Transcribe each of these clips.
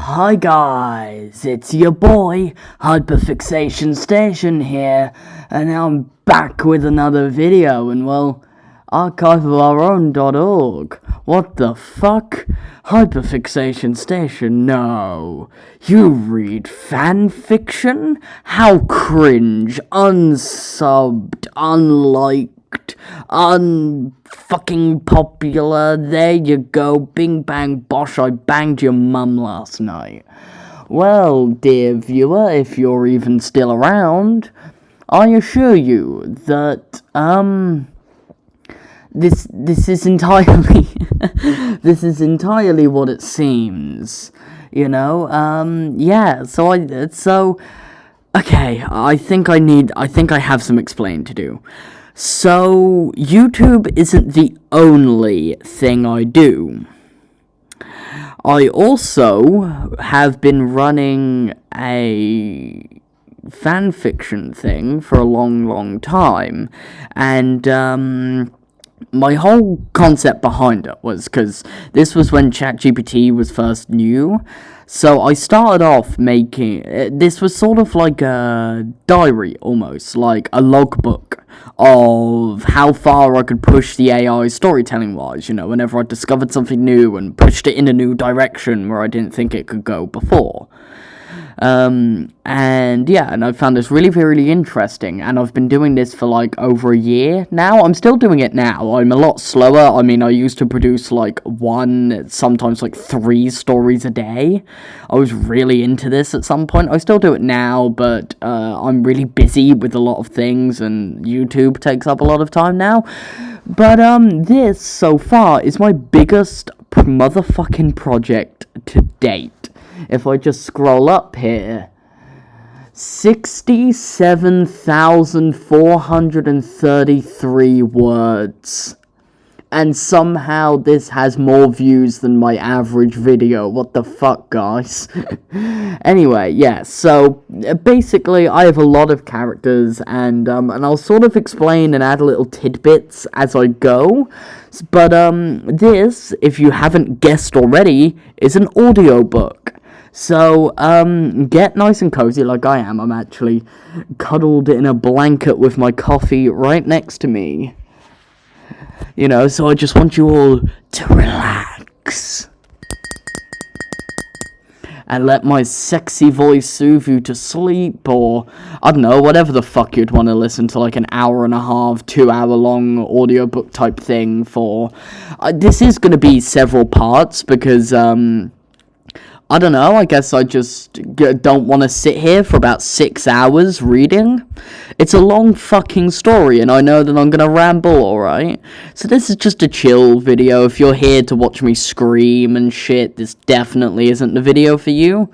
Hi guys, it's your boy, Hyperfixation Station here, and I'm back with another video, and archiveofourown.org. What the fuck? Hyperfixation Station? No. You read fanfiction? How cringe, unsubbed, unliked, unfucking popular. There you go, bing bang bosh, I banged your mum last night. Well, dear viewer, if you're even still around, I assure you that, this is entirely, this is entirely what it seems, you know, okay, I think I have some explaining to do. So, YouTube isn't the only thing I do. I also have been running a fanfiction thing for a long time, and my whole concept behind it was because this was when ChatGPT was first new. So I started off making, this was sort of like a diary almost, like a logbook of how far I could push the AI storytelling wise, you know, whenever I discovered something new and pushed it in a new direction where I didn't think it could go before. And I found this really interesting, and I've been doing this for like over a year now. I'm still doing it now. I'm a lot slower. I mean, I used to produce like 1, sometimes like 3 stories a day. I was really into this at some point. I still do it now, but I'm really busy with a lot of things, and YouTube takes up a lot of time now. But this so far is my biggest motherfucking project to date. If I just scroll up here, 67,433 words. And somehow this has more views than my average video. What the fuck, guys? Anyway, yeah, so basically I have a lot of characters, and I'll sort of explain and add little tidbits as I go. But this, if you haven't guessed already, is an audiobook. So, get nice and cozy like I am. I'm actually cuddled in a blanket with my coffee right next to me. You know, so I just want you all to relax. And let my sexy voice soothe you to sleep, or, I don't know, whatever the fuck you'd want to listen to, like an hour and a half, 2 hour long audiobook type thing for. This is going to be several parts, because, I don't know, I guess I just don't want to sit here for about 6 hours reading. It's a long fucking story, and I know that I'm gonna ramble, alright? So this is just a chill video. If you're here to watch me scream and shit, this definitely isn't the video for you.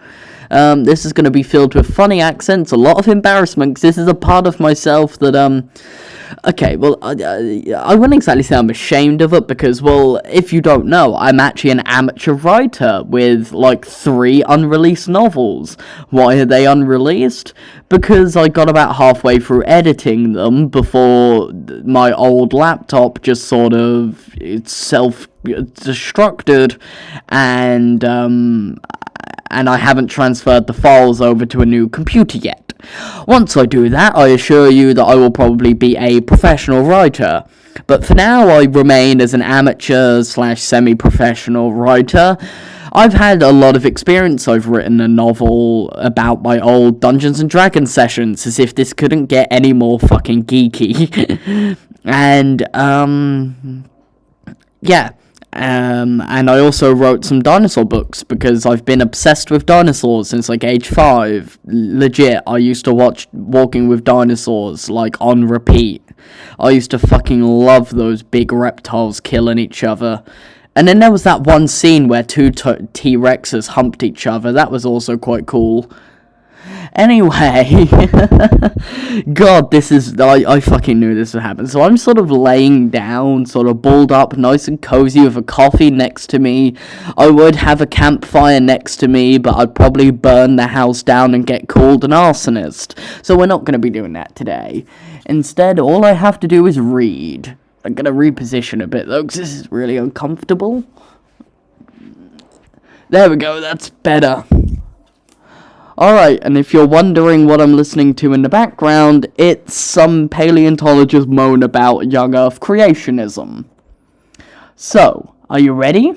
This is gonna be filled with funny accents, a lot of embarrassment, because this is a part of myself that, okay, well, I wouldn't exactly say I'm ashamed of it, because, well, if you don't know, I'm actually an amateur writer with, like, 3 unreleased novels. Why are they unreleased? Because I got about halfway through editing them before my old laptop just sort of self-destructed, and I haven't transferred the files over to a new computer yet. Once I do that, I assure you that I will probably be a professional writer. But for now, I remain as an amateur / semi-professional writer. I've had a lot of experience. I've written a novel about my old Dungeons & Dragons sessions, as if this couldn't get any more fucking geeky. And, yeah. And I also wrote some dinosaur books, because I've been obsessed with dinosaurs since, like, age 5. Legit, I used to watch Walking with Dinosaurs, like, on repeat. I used to fucking love those big reptiles killing each other. And then there was that one scene where 2 T-Rexes humped each other. That was also quite cool. Anyway, God, this is, I fucking knew this would happen. So I'm sort of laying down, sort of balled up, nice and cozy with a coffee next to me. I would have a campfire next to me, but I'd probably burn the house down and get called an arsonist. So we're not going to be doing that today. Instead, all I have to do is read. I'm going to reposition a bit, though, because this is really uncomfortable. There we go, that's better. Alright, and if you're wondering what I'm listening to in the background, it's some paleontologist moan about young Earth creationism. So, are you ready?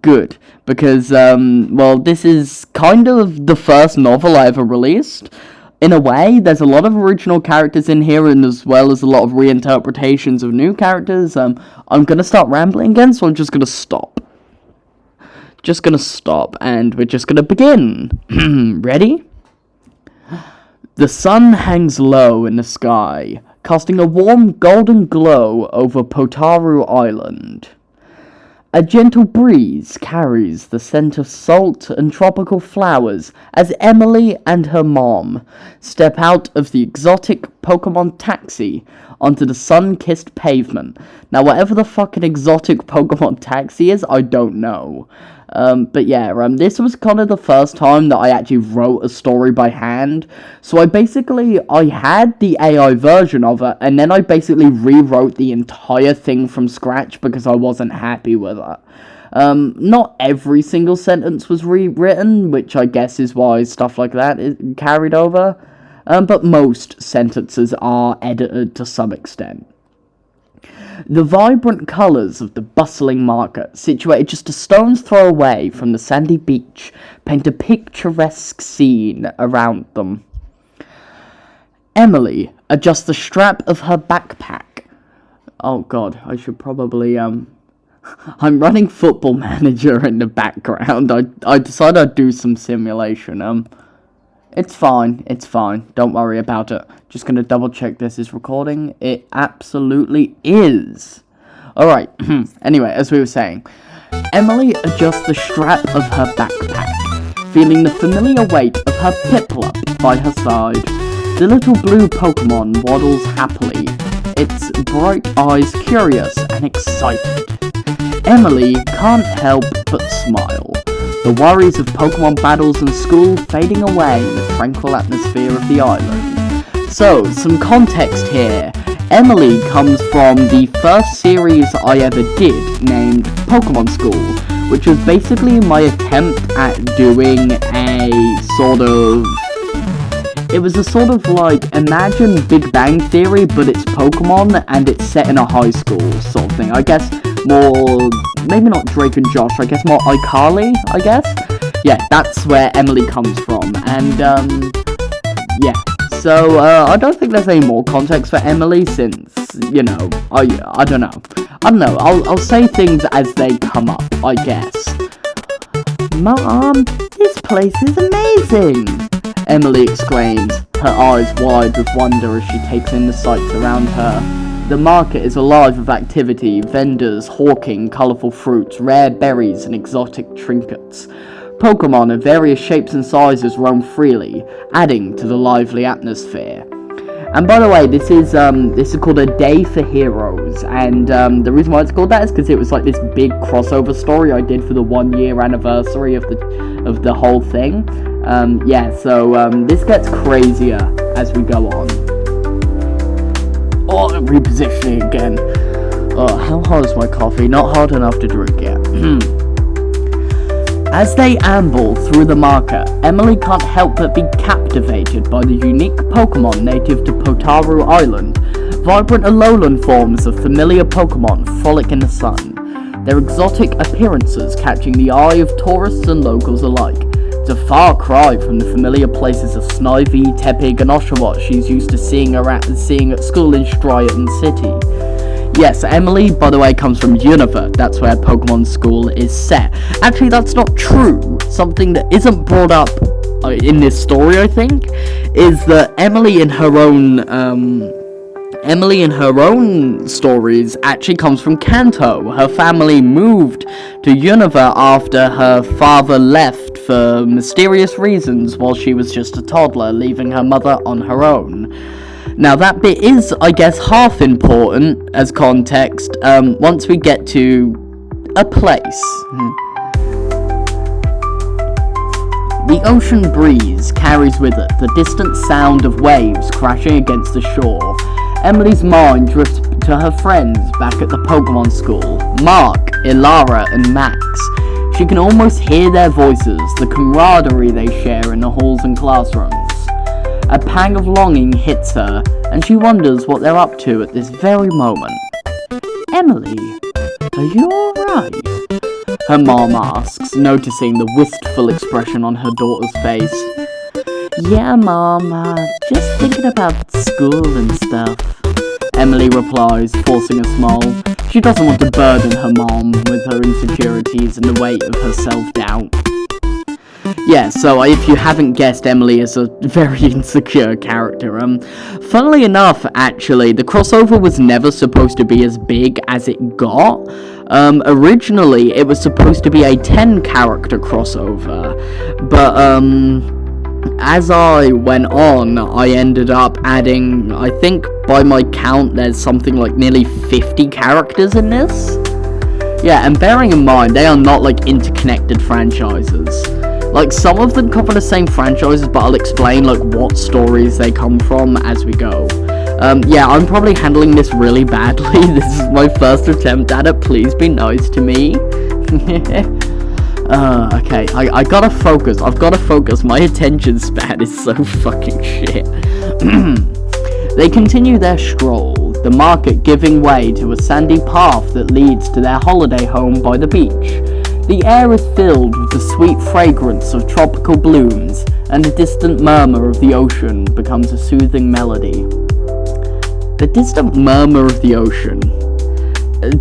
Good, because, this is kind of the first novel I ever released. In a way, there's a lot of original characters in here, and as well as a lot of reinterpretations of new characters. I'm gonna start rambling again, so I'm just gonna stop. And we're just gonna begin. Ready? The sun hangs low in the sky, casting a warm golden glow over Potaru Island. A gentle breeze carries the scent of salt and tropical flowers as Emily and her mom step out of the exotic Pokemon taxi onto the sun-kissed pavement. Now, whatever the fucking exotic Pokemon taxi is, I don't know. This was kind of the first time that I actually wrote a story by hand. So I had the AI version of it, and then I basically rewrote the entire thing from scratch because I wasn't happy with it. Not every single sentence was rewritten, which I guess is why stuff like that is carried over. But most sentences are edited to some extent. The vibrant colours of the bustling market, situated just a stone's throw away from the sandy beach, paint a picturesque scene around them. Emily adjusts the strap of her backpack. Oh god, I should probably, I'm running Football Manager in the background. I decided I'd do some simulation. It's fine, don't worry about it. Just gonna double check this is recording. It absolutely is. Alright, anyway, as we were saying, Emily adjusts the strap of her backpack, feeling the familiar weight of her Piplup by her side. The little blue Pokemon waddles happily, its bright eyes curious and excited. Emily can't help but smile. The worries of Pokemon battles and school fading away in the tranquil atmosphere of the island. So, some context here. Emily comes from the first series I ever did, named Pokemon School, which was basically my attempt at doing a sort of... It was a sort of like, imagine Big Bang Theory, but it's Pokemon, and it's set in a high school sort of thing. I guess more, maybe not Drake and Josh, I guess more iCarly, I guess? Yeah, that's where Emily comes from, and, So, I don't think there's any more context for Emily, since, I don't know. I'll say things as they come up, I guess. Mom, this place is amazing! Emily exclaims, her eyes wide with wonder as she takes in the sights around her. The market is alive with activity, vendors hawking colourful fruits, rare berries and exotic trinkets. Pokemon of various shapes and sizes roam freely, adding to the lively atmosphere. And by the way, this is called A Day for Heroes, and the reason why it's called that is because it was like this big crossover story I did for the 1 year anniversary of the whole thing. This gets crazier as we go on. Oh, repositioning again. Oh, how hard is my coffee? Not hard enough to drink yet. As they amble through the market, Emily can't help but be captivated by the unique Pokemon native to Potaru Island. Vibrant Alolan forms of familiar Pokemon frolic in the sun, their exotic appearances catching the eye of tourists and locals alike. It's a far cry from the familiar places of Snivy, Tepig, and Oshawott she's used to seeing at school in Striaton City. Yes, Emily, by the way, comes from Unova. That's where Pokemon School is set. Actually, that's not true. Something that isn't brought up in this story, I think, is that Emily in her own stories actually comes from Kanto. Her family moved to Unova after her father left for mysterious reasons while she was just a toddler, leaving her mother on her own. Now that bit is, I guess, half important as context once we get to a place. The ocean breeze carries with it the distant sound of waves crashing against the shore. Emily's mind drifts to her friends back at the Pokemon School, Mark, Ilara, and Max. She can almost hear their voices, the camaraderie they share in the halls and classrooms. A pang of longing hits her, and she wonders what they're up to at this very moment. "Emily, are you alright?" her mom asks, noticing the wistful expression on her daughter's face. "Yeah, Mom, just thinking about school and stuff," Emily replies, forcing a smile. She doesn't want to burden her mom with her insecurities and the weight of her self-doubt. Yeah, so if you haven't guessed, Emily is a very insecure character. Funnily enough, actually, the crossover was never supposed to be as big as it got. Originally, it was supposed to be a 10-character crossover, but, as I went on, I ended up adding, I think by my count, there's something like nearly 50 characters in this. Yeah, and bearing in mind, they are not like interconnected franchises. Like, some of them cover the same franchises, but I'll explain like what stories they come from as we go. Yeah, I'm probably handling this really badly. This is my first attempt at it. Please be nice to me. Okay, I gotta focus. I've gotta focus. My attention span is so fucking shit. They continue their stroll, the market giving way to a sandy path that leads to their holiday home by the beach. The air is filled with the sweet fragrance of tropical blooms, and the distant murmur of the ocean becomes a soothing melody. The distant murmur of the ocean.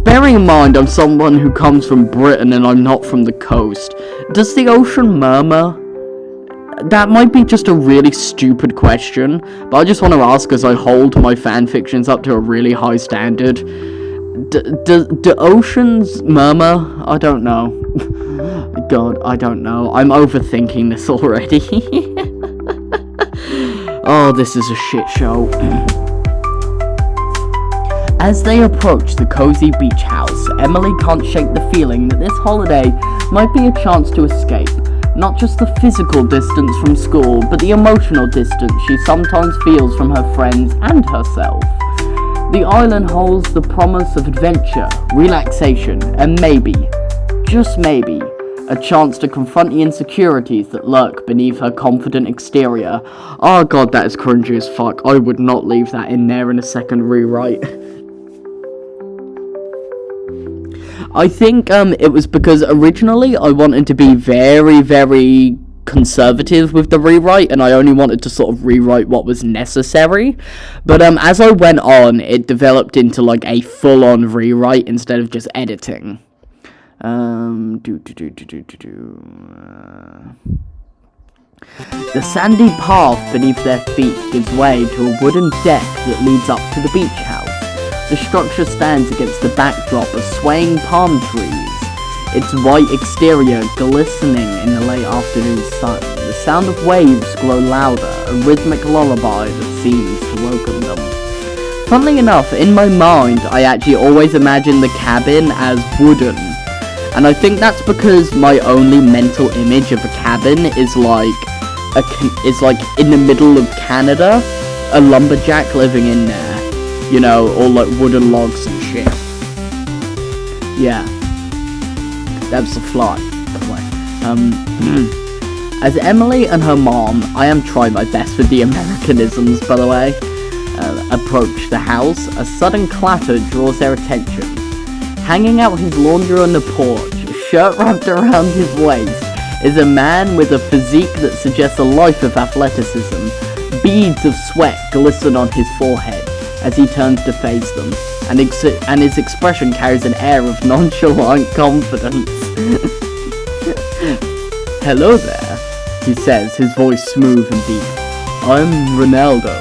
Bearing in mind I'm someone who comes from Britain and I'm not from the coast, does the ocean murmur? That might be just a really stupid question, but I just want to ask as I hold my fanfictions up to a really high standard. Do oceans murmur? I don't know. God, I don't know. I'm overthinking this already. Oh, this is a shit show. As they approach the cozy beach house, Emily can't shake the feeling that this holiday might be a chance to escape. Not just the physical distance from school, but the emotional distance she sometimes feels from her friends and herself. The island holds the promise of adventure, relaxation, and maybe, just maybe, a chance to confront the insecurities that lurk beneath her confident exterior. Oh god, that is cringy as fuck. I would not leave that in there in a second rewrite. I think it was because originally I wanted to be very, very conservative with the rewrite, and I only wanted to sort of rewrite what was necessary. But as I went on, it developed into like a full-on rewrite instead of just editing. The sandy path beneath their feet gives way to a wooden deck that leads up to the beach house. The structure stands against the backdrop of swaying palm trees, its white exterior glistening in the late afternoon sun. The sound of waves grow louder, a rhythmic lullaby that seems to welcome them. Funnily enough, in my mind, I actually always imagined the cabin as wooden. And I think that's because my only mental image of a cabin is like in the middle of Canada, a lumberjack living in there, you know, all like wooden logs and shit. Yeah, that's the fly, by the way. As Emily and her mom, I am trying my best with the Americanisms, by the way, approach the house, a sudden clatter draws their attention. Hanging out his laundry on the porch, a shirt wrapped around his waist, is a man with a physique that suggests a life of athleticism. Beads of sweat glisten on his forehead as he turns to face them, and his expression carries an air of nonchalant confidence. "Hello there," he says, his voice smooth and deep. "I'm Ronaldo."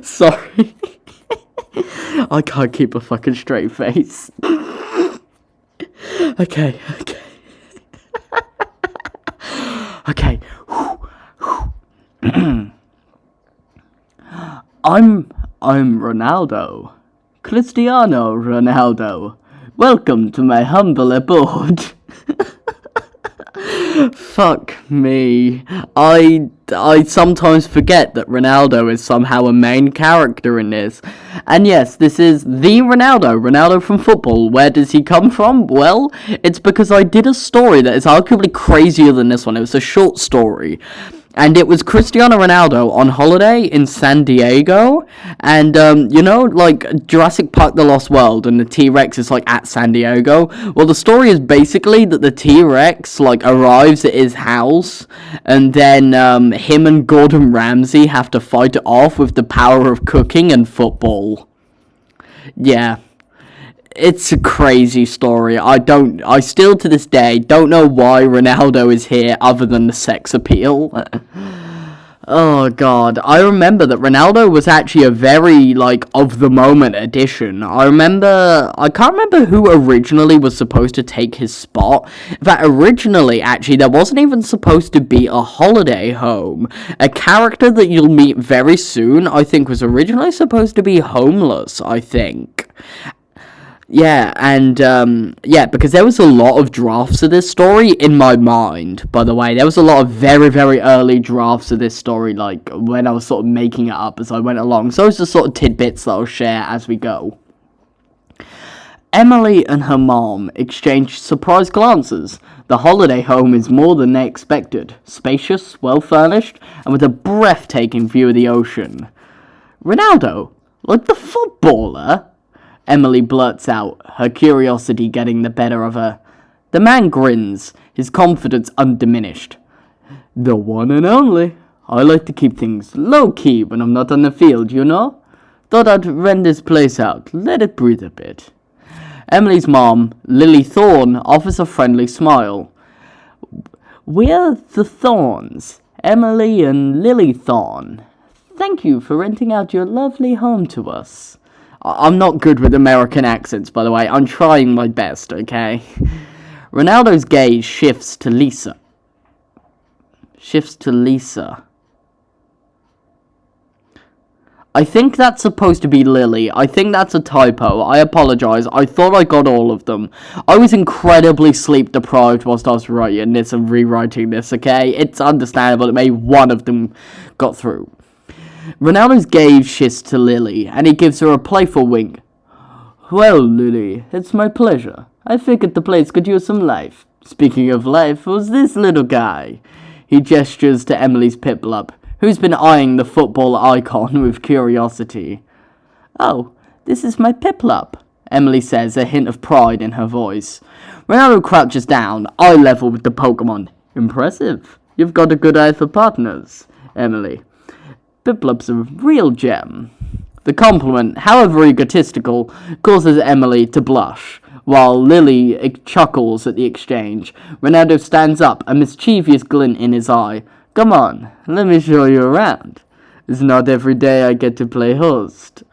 Sorry. I can't keep a fucking straight face. Okay. Okay. I'm Ronaldo. Cristiano Ronaldo. Welcome to my humble abode. Fuck. Me. I sometimes forget that Ronaldo is somehow a main character in this. And yes, this is the Ronaldo from football. Where does he come from? Well, it's because I did a story that is arguably crazier than this one. It was a short story. And it was Cristiano Ronaldo on holiday in San Diego. And, like Jurassic Park The Lost World and the T-Rex is, like, at San Diego. Well, the story is basically that the T-Rex, like, arrives at his house. And then, him and Gordon Ramsay have to fight it off with the power of cooking and football. Yeah. It's a crazy story. I still to this day don't know why Ronaldo is here other than the sex appeal. Oh god, I remember that Ronaldo was actually a very, like, of the moment addition. I can't remember who originally was supposed to take his spot. In fact, originally, actually, there wasn't even supposed to be a holiday home. A character that you'll meet very soon, I think, was originally supposed to be homeless, I think. Yeah, and, because there was a lot of drafts of this story in my mind, by the way. There was a lot of very, very early drafts of this story, like, when I was sort of making it up as I went along. So it's just sort of tidbits that I'll share as we go. Emily and her mom exchange surprised glances. The holiday home is more than they expected. Spacious, well-furnished, and with a breathtaking view of the ocean. Ronaldo? Like the footballer? Emily blurts out, her curiosity getting the better of her. The man grins, his confidence undiminished. The one and only. I like to keep things low-key when I'm not on the field, you know? Thought I'd rent this place out, let it breathe a bit. Emily's mom, Lily Thorne, offers a friendly smile. We're the Thorns, Emily and Lily Thorne. Thank you for renting out your lovely home to us. I'm not good with American accents, by the way. I'm trying my best, okay? Ronaldo's gaze shifts to Lisa. I think that's supposed to be Lily. I think that's a typo. I apologize. I thought I got all of them. I was incredibly sleep deprived whilst I was writing this and rewriting this, okay? It's understandable that maybe one of them got through. Ronaldo's gaze shifts to Lily, and he gives her a playful wink. Well, Lily, it's my pleasure. I figured the place could use some life. Speaking of life, who's this little guy? He gestures to Emily's Piplup, who's been eyeing the football icon with curiosity. Oh, this is my Piplup, Emily says, a hint of pride in her voice. Ronaldo crouches down, eye level with the Pokemon. Impressive. You've got a good eye for partners, Emily. Piplup's a real gem. The compliment, however egotistical, causes Emily to blush, while Lily chuckles at the exchange. Ronaldo stands up, a mischievous glint in his eye. Come on, let me show you around. It's not every day I get to play host.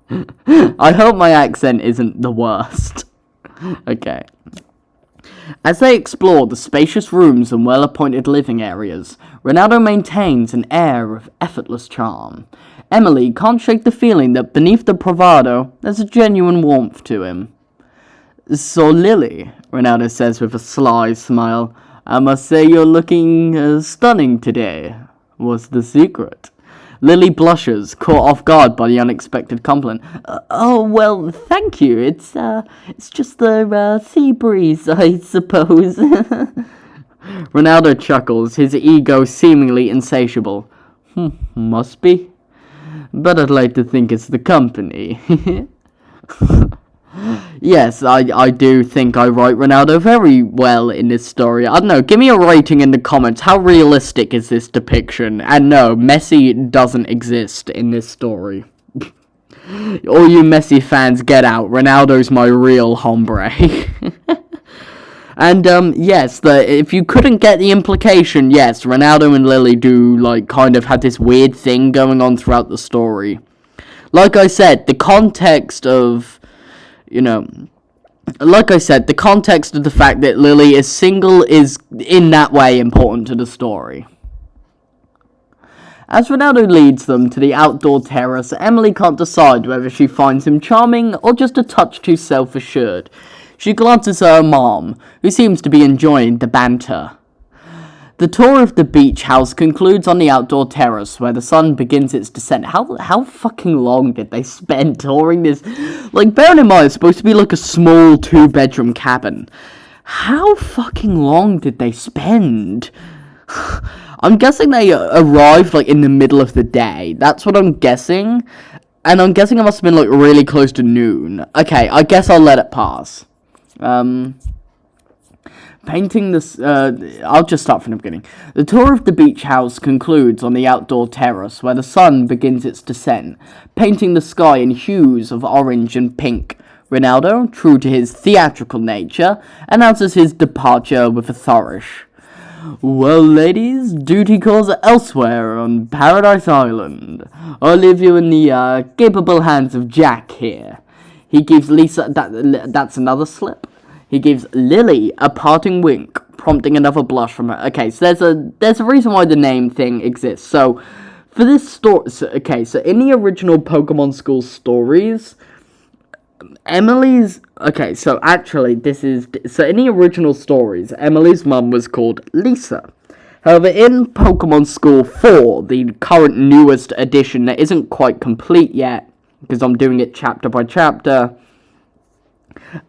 I hope my accent isn't the worst. Okay. As they explore the spacious rooms and well-appointed living areas, Ronaldo maintains an air of effortless charm. Emily can't shake the feeling that beneath the bravado, there's a genuine warmth to him. So, Lily, Ronaldo says with a sly smile, I must say you're looking stunning today. What's the secret? Lily blushes, caught off guard by the unexpected compliment. Oh, well, thank you. It's just the sea breeze, I suppose. Ronaldo chuckles, his ego seemingly insatiable. Must be. But I'd like to think it's the company. Yes, I do think I write Ronaldo very well in this story. I don't know, give me a rating in the comments. How realistic is this depiction? And no, Messi doesn't exist in this story. All you Messi fans, get out. Ronaldo's my real hombre. And, yes, if you couldn't get the implication, yes, Ronaldo and Lily do, like, kind of have this weird thing going on throughout the story. Like I said, the context of... the context of the fact that Lily is single is in that way important to the story. As Ronaldo leads them to the outdoor terrace, Emily can't decide whether she finds him charming or just a touch too self-assured. She glances at her mom, who seems to be enjoying the banter. The tour of the beach house concludes on the outdoor terrace where the sun begins its descent. How fucking long did they spend touring this? Like, bearing in mind, it's supposed to be like a small 2-bedroom cabin. How fucking long did they spend? I'm guessing they arrived, like, in the middle of the day. That's what I'm guessing. And I'm guessing it must have been, like, really close to noon. Okay, I guess I'll let it pass. Painting this, I'll just start from the beginning. The tour of the beach house concludes on the outdoor terrace, where the sun begins its descent, painting the sky in hues of orange and pink. Ronaldo, true to his theatrical nature, announces his departure with a flourish. Well, ladies, duty calls elsewhere on Paradise Island. I'll leave you in the, capable hands of Jack here. He gives Lisa, that's another slip. He gives Lily a parting wink, prompting another blush from her. Okay, so there's a reason why the name thing exists. So, for this story, so in the original Pokemon School stories, Emily's, so in the original stories, Emily's mum was called Lisa. However, in Pokemon School 4, the current newest edition that isn't quite complete yet, because I'm doing it chapter by chapter,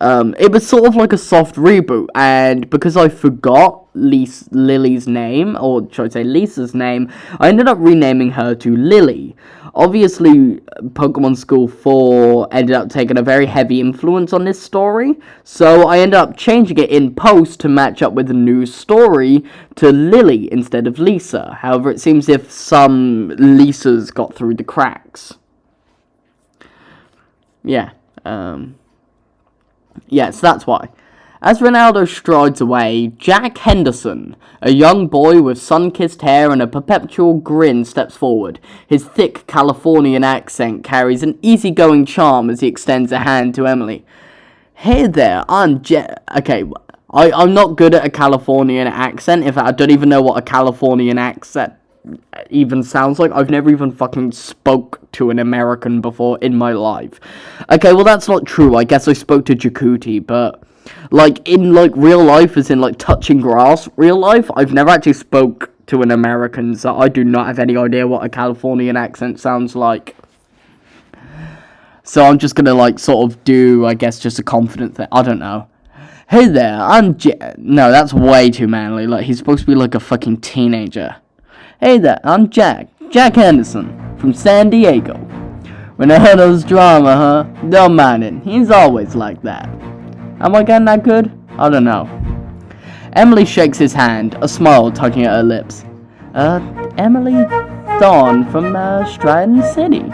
it was sort of like a soft reboot, and because I forgot Lily's name, or should I say Lisa's name, I ended up renaming her to Lily. Obviously, Pokemon School 4 ended up taking a very heavy influence on this story, so I ended up changing it in post to match up with the new story to Lily instead of Lisa. However, it seems if some Lisas got through the cracks. Yes, that's why. As Ronaldo strides away, Jack Henderson, a young boy with sun-kissed hair and a perpetual grin, steps forward. His thick Californian accent carries an easygoing charm as he extends a hand to Emily. Hey there, I'm Jack. Okay, I'm not good at a Californian accent. In fact, I don't even know what a Californian accent even sounds like. I've never even fucking spoke to an American before in my life. Okay, well that's not true. I guess I spoke to Jakuti, but like in like real life, as in like touching grass, real life, I've never actually spoke to an American, so I do not have any idea what a Californian accent sounds like. So I'm just gonna like sort of do, I guess, just a confident thing. I don't know. Hey there, I'm No, that's way too manly. Like he's supposed to be like a fucking teenager. Hey there, I'm Jack Henderson, from San Diego. When I heard those drama, huh? Don't mind it, he's always like that. Am I getting that good? I don't know. Emily shakes his hand, a smile tugging at her lips. Emily Thorne from, Stratton City.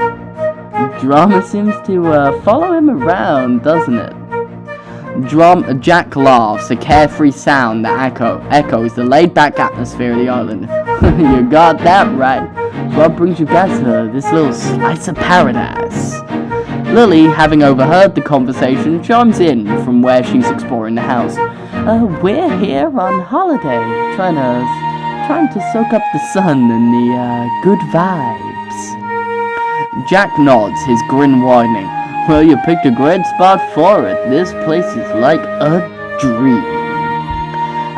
Drama seems to, follow him around, doesn't it? Jack laughs, a carefree sound that echoes the laid-back atmosphere of the island. You got that right. What brings you guys to this little slice of paradise? Lily, having overheard the conversation, chimes in from where she's exploring the house. We're here on holiday, trying to soak up the sun and the good vibes. Jack nods, his grin widening. Well, you picked a great spot for it. This place is like a dream.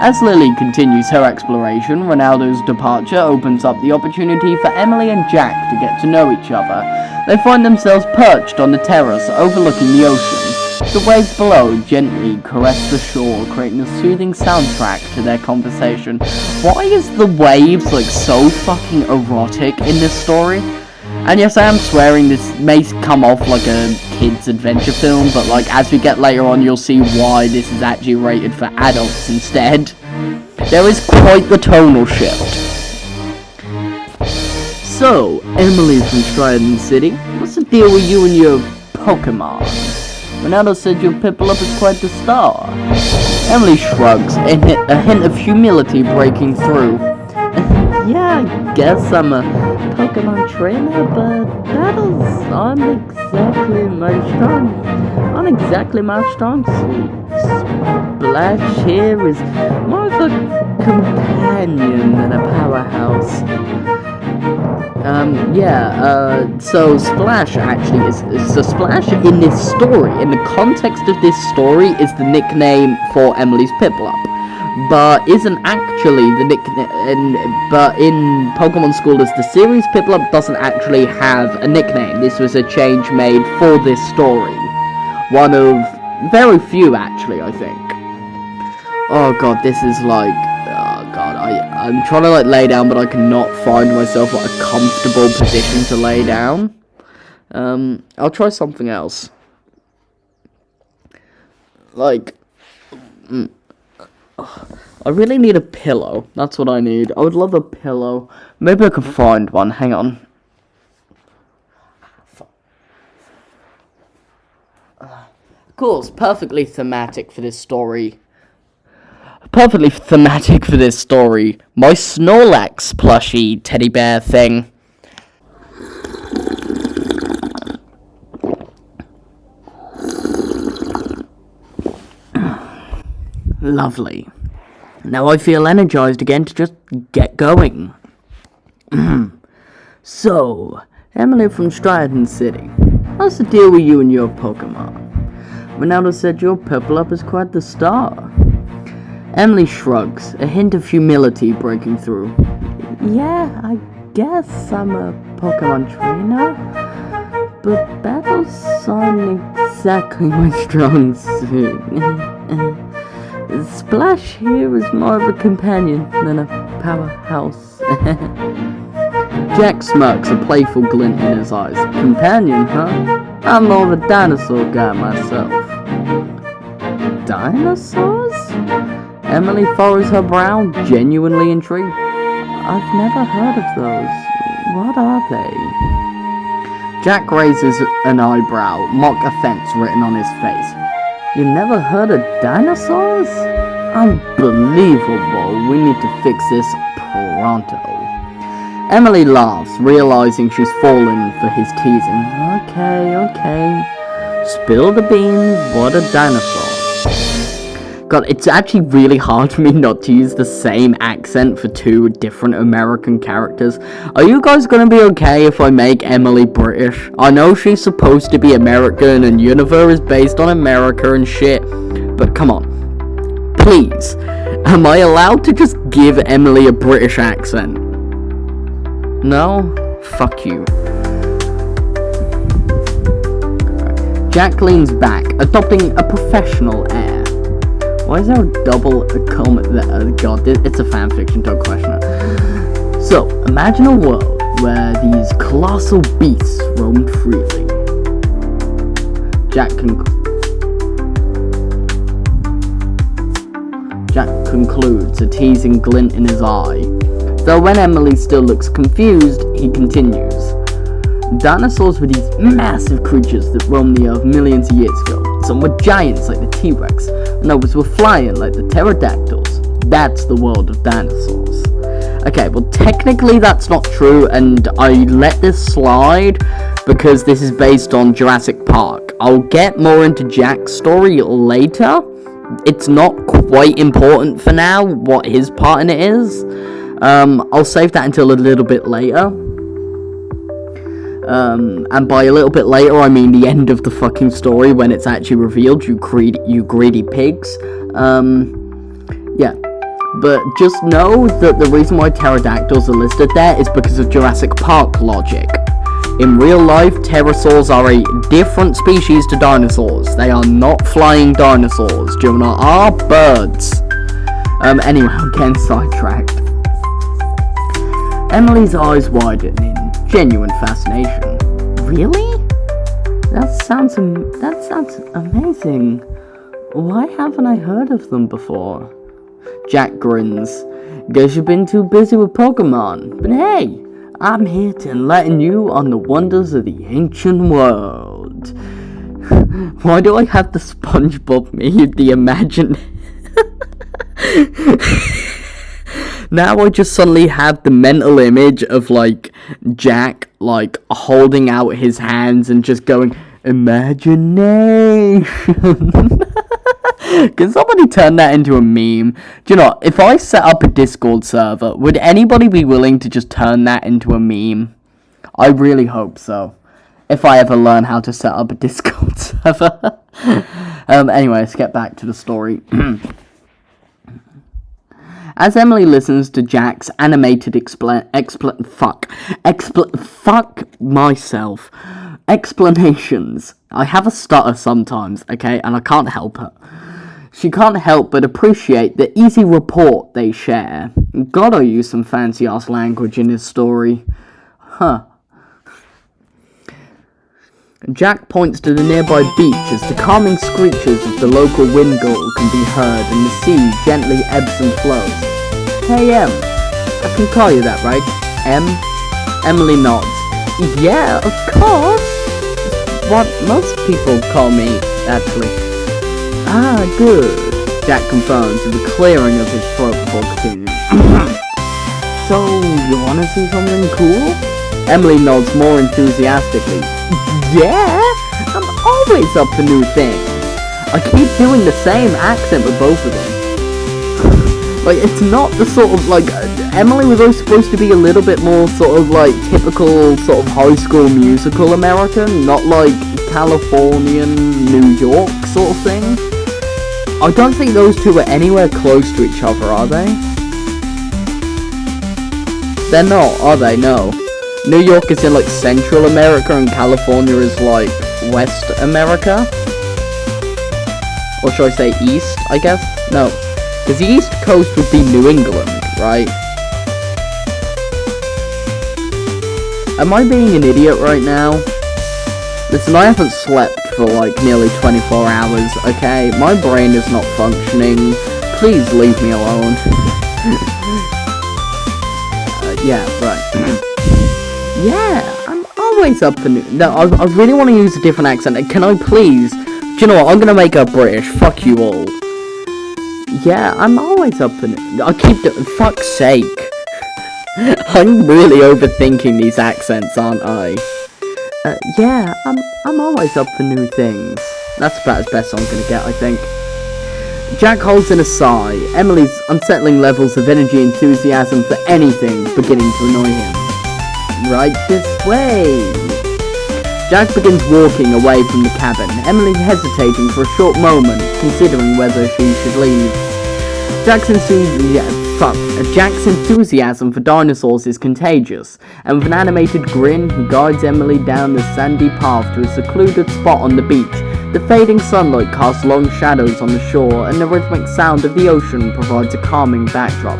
As Lily continues her exploration, Ronaldo's departure opens up the opportunity for Emily and Jack to get to know each other. They find themselves perched on the terrace overlooking the ocean. The waves below gently caress the shore, creating a soothing soundtrack to their conversation. Why is the waves like so fucking erotic in this story? And yes, I am swearing, this may come off like a kid's adventure film, but like as we get later on, you'll see why this is actually rated for adults instead. There is quite the tonal shift. So, Emily from Stratton City, what's the deal with you and your Pokemon? Ronaldo said your Piplup is quite the star. Emily shrugs, a hint of humility breaking through. Yeah, I guess I'm a Pokemon trainer, but battles aren't exactly my strong suit. Splash here is more of a companion than a powerhouse. So Splash actually is so Splash in this story, in the context of this story, is the nickname for Emily's Piplup. but isn't actually the nickname. But in Pokemon School as the series, Piplup doesn't actually have a nickname. This was a change made for this story. One of very few, actually, I think. Oh god, this is like... Oh god, I'm trying to like lay down, but I cannot find myself like a comfortable position to lay down. I'll try something else. Like... I really need a pillow. That's what I need. I would love a pillow. Maybe I can find one. Hang on. Of course, perfectly thematic for this story. My Snorlax plushie teddy bear thing. Lovely. Now I feel energized again to just get going. So, Emily from Stratton City. What's the deal with you and your Pokemon? Ronaldo said your Piplup is quite the star. Emily shrugs, a hint of humility breaking through. Yeah, I guess I'm a Pokemon trainer, but battles aren't exactly my strong suit. Splash here is more of a companion than a powerhouse. Jack smirks, a playful glint in his eyes. Companion, huh? I'm more of a dinosaur guy myself. Dinosaurs? Emily furrows her brow, genuinely intrigued. I've never heard of those. What are they? Jack raises an eyebrow, mock offense written on his face. You never heard of dinosaurs? Unbelievable. We need to fix this pronto. Emily laughs, realizing she's fallen for his teasing. Okay. Spill the beans. What a dinosaur. God, it's actually really hard for me not to use the same accent for two different American characters. Are you guys gonna be okay if I make Emily British? I know she's supposed to be American and Univers is based on America and shit, but come on. Please, am I allowed to just give Emily a British accent? No? Fuck you. Jack leans back, adopting a professional air. Why is there a double comment there? God, it's a fanfiction, don't question it. So, imagine a world where these colossal beasts roamed freely. Jack concludes, a teasing glint in his eye. Though when Emily still looks confused, he continues. Dinosaurs were these massive creatures that roamed the earth millions of years ago. Some were giants like the T-Rex, and others were flying like the pterodactyls. That's the world of dinosaurs. Okay, well technically that's not true, and I let this slide because this is based on Jurassic Park. I'll get more into Jack's story later. It's not quite important for now what his part in it is. I'll save that until a little bit later. And by a little bit later, I mean the end of the fucking story when it's actually revealed, you greedy pigs. Yeah. But just know that the reason why pterodactyls are listed there is because of Jurassic Park logic. In real life, pterosaurs are a different species to dinosaurs. They are not flying dinosaurs. Jonah are birds. Anyway, I'm getting sidetracked. Emily's eyes widen in genuine fascination. Really? That sounds amazing. Why haven't I heard of them before? Jack grins. Guess you've been too busy with Pokemon. But hey, I'm here to enlighten you on the wonders of the ancient world. Why do I have the SpongeBob meme, the imagine... Now I just suddenly have the mental image of, like, Jack, like, holding out his hands and just going, imagination. Can somebody turn that into a meme? Do you know, if I set up a Discord server, would anybody be willing to just turn that into a meme? I really hope so. If I ever learn how to set up a Discord server. Anyway, let's get back to the story. As Emily listens to Jack's animated explanations. I have a stutter sometimes, okay, and I can't help it. She can't help but appreciate the easy rapport they share. God, I use some fancy-ass language in his story. Huh. Jack points to the nearby beach as the calming screeches of the local wind gull can be heard and the sea gently ebbs and flows. Hey, Em. I can call you that, right? Em? Emily nods. Yeah, of course. What most people call me, actually. Ah, good. Jack confirms with a clearing of his throat before continuing. So, you wanna see something cool? Emily nods more enthusiastically. Yeah, I'm always up for new things. I keep doing the same accent with both of them. Like, it's not the sort of, like, Emily was always supposed to be a little bit more sort of, like, typical sort of high school musical American, not like Californian, New York sort of thing. I don't think those two are anywhere close to each other, are they? They're not, are they? No. New York is in, like, Central America and California is, like, West America? Or should I say East, I guess? No. Because the East Coast would be New England, right? Am I being an idiot right now? Listen, I haven't slept for, like, nearly 24 hours, okay? My brain is not functioning. Please leave me alone. Yeah, right. Yeah, I'm always up for new... No, I really want to use a different accent. Can I please? Do you know what? I'm gonna make her British. Fuck you all. Yeah, I'm always up for new... I keep doing... Fuck's sake. I'm really overthinking these accents, aren't I? Yeah, I'm always up for new things. That's about as best I'm gonna get, I think. Jack holds in a sigh. Emily's unsettling levels of energy and enthusiasm for anything beginning to annoy him. Right this way. Jack begins walking away from the cabin, Emily hesitating for a short moment, considering whether she should leave. Jack's enthusiasm for dinosaurs is contagious, and with an animated grin, he guides Emily down the sandy path to a secluded spot on the beach. The fading sunlight casts long shadows on the shore, and the rhythmic sound of the ocean provides a calming backdrop.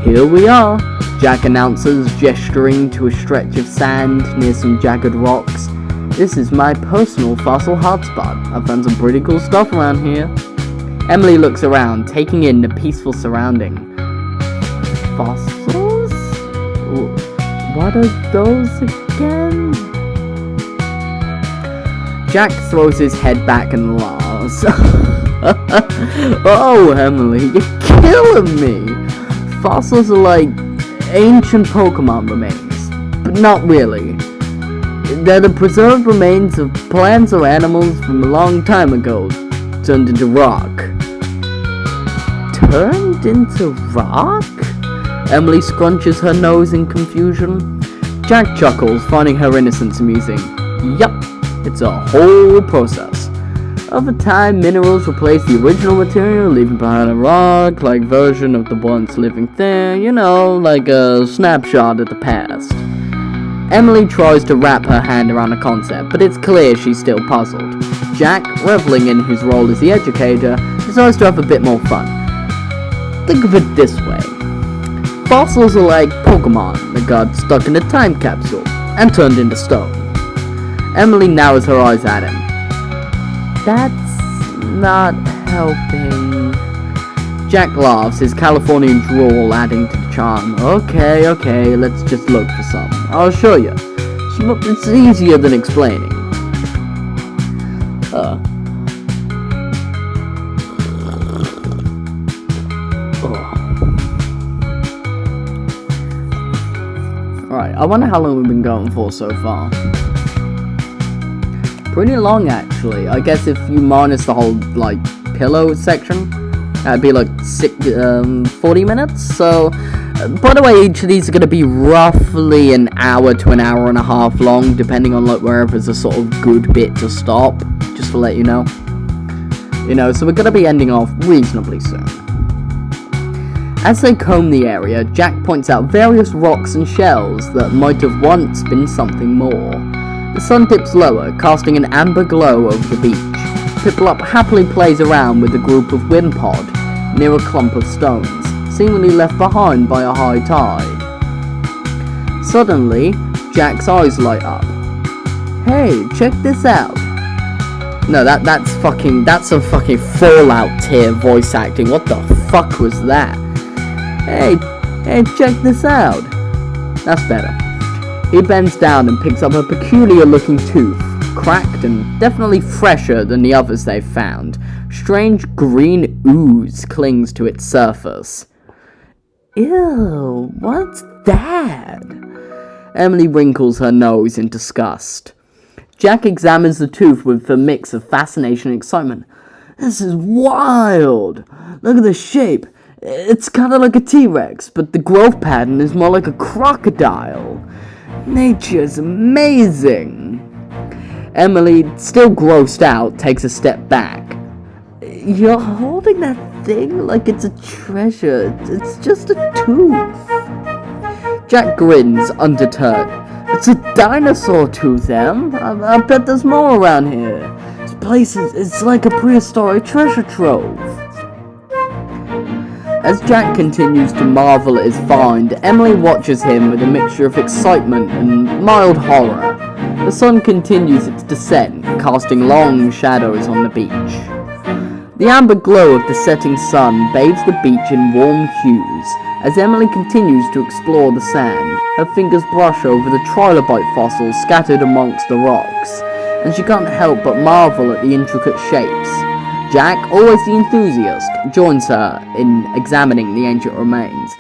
Here we are, Jack announces, gesturing to a stretch of sand near some jagged rocks. This is my personal fossil hotspot. I've found some pretty cool stuff around here. Emily looks around, taking in the peaceful surrounding. Fossils? What are those again? Jack throws his head back and laughs. Oh, Emily, you're killing me! Fossils are like ancient Pokemon remains, but not really. They're the preserved remains of plants or animals from a long time ago, turned into rock. Turned into rock? Emily scrunches her nose in confusion. Jack chuckles, finding her innocence amusing. Yup, it's a whole process. Over time, minerals replace the original material, leaving behind a rock-like version of the once living thing, you know, like a snapshot of the past. Emily tries to wrap her hand around the concept, but it's clear she's still puzzled. Jack, reveling in his role as the educator, decides to have a bit more fun. Think of it this way. Fossils are like Pokemon that got stuck in a time capsule and turned into stone. Emily narrows her eyes at him. That's not helping. Jack laughs, his Californian drawl adding to the charm. Okay, let's just look for some. I'll show you. It's easier than explaining. Alright, I wonder how long we've been going for so far. Pretty long, actually. I guess if you minus the whole, like, pillow section, that'd be like 40 minutes. So, by the way, each of these are going to be roughly an hour to an hour and a half long, depending on, like, wherever's a sort of good bit to stop, just to let you know. You know, so we're going to be ending off reasonably soon. As they comb the area, Jack points out various rocks and shells that might have once been something more. The sun dips lower, casting an amber glow over the beach. Piplup happily plays around with a group of Wimpod near a clump of stones, seemingly left behind by a high tide. Suddenly, Jack's eyes light up. Hey, check this out. No, that's some fucking Fallout tier voice acting. What the fuck was that? Hey, check this out. That's better. He bends down and picks up a peculiar looking tooth, cracked and definitely fresher than the others they've found. Strange green ooze clings to its surface. Ew, what's that? Emily wrinkles her nose in disgust. Jack examines the tooth with a mix of fascination and excitement. This is wild! Look at the shape. It's kind of like a T-Rex, but the growth pattern is more like a crocodile. Nature's amazing. Emily, still grossed out, takes a step back. You're holding that thing like it's a treasure. It's just a tooth. Jack grins, undeterred. It's a dinosaur tooth, Em. I bet there's more around here. This place is like a prehistoric treasure trove. As Jack continues to marvel at his find, Emily watches him with a mixture of excitement and mild horror. The sun continues its descent, casting long shadows on the beach. The amber glow of the setting sun bathes the beach in warm hues. As Emily continues to explore the sand, her fingers brush over the trilobite fossils scattered amongst the rocks, and she can't help but marvel at the intricate shapes. Jack, always the enthusiast, joins her in examining the ancient remains.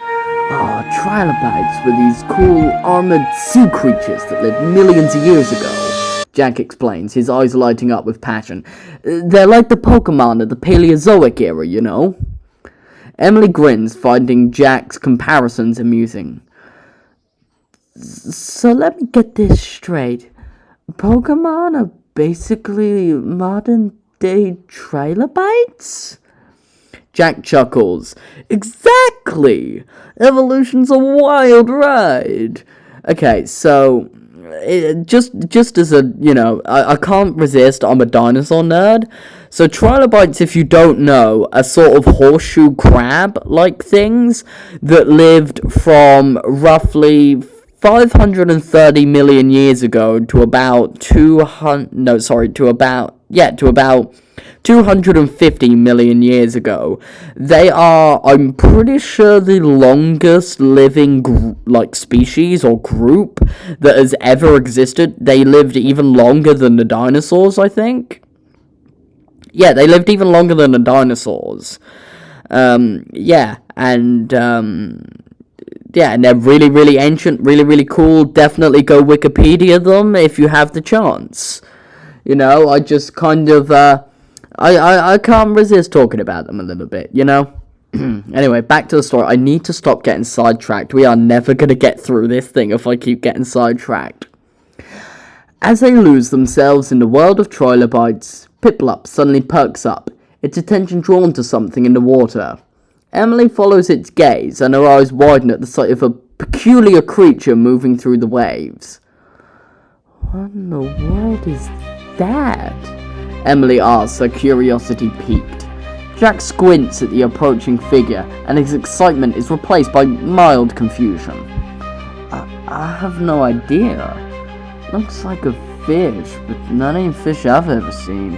Trilobites were these cool, armored sea creatures that lived millions of years ago, Jack explains, his eyes lighting up with passion. They're like the Pokemon of the Paleozoic era, you know? Emily grins, finding Jack's comparisons amusing. So let me get this straight. Pokemon are basically modern-day trilobites? Jack chuckles. Exactly! Evolution's a wild ride! Okay, so, just as a, I can't resist, I'm a dinosaur nerd. So trilobites, if you don't know, are sort of horseshoe crab-like things that lived from roughly 530 million years ago to about 250 million years ago. They are, I'm pretty sure, the longest living species or group that has ever existed. They lived even longer than the dinosaurs, I think. Yeah, they lived even longer than the dinosaurs. And they're really, really ancient, really, really cool. Definitely go Wikipedia them if you have the chance. I just kind of, I can't resist talking about them a little bit, Anyway, back to the story. I need to stop getting sidetracked. We are never going to get through this thing if I keep getting sidetracked. As they lose themselves in the world of trilobites, Piplup suddenly perks up, its attention drawn to something in the water. Emily follows its gaze, and her eyes widen at the sight of a peculiar creature moving through the waves. What in the world is that? Emily asks, her curiosity piqued. Jack squints at the approaching figure, and his excitement is replaced by mild confusion. I have no idea. Looks like a fish, but not any fish I've ever seen.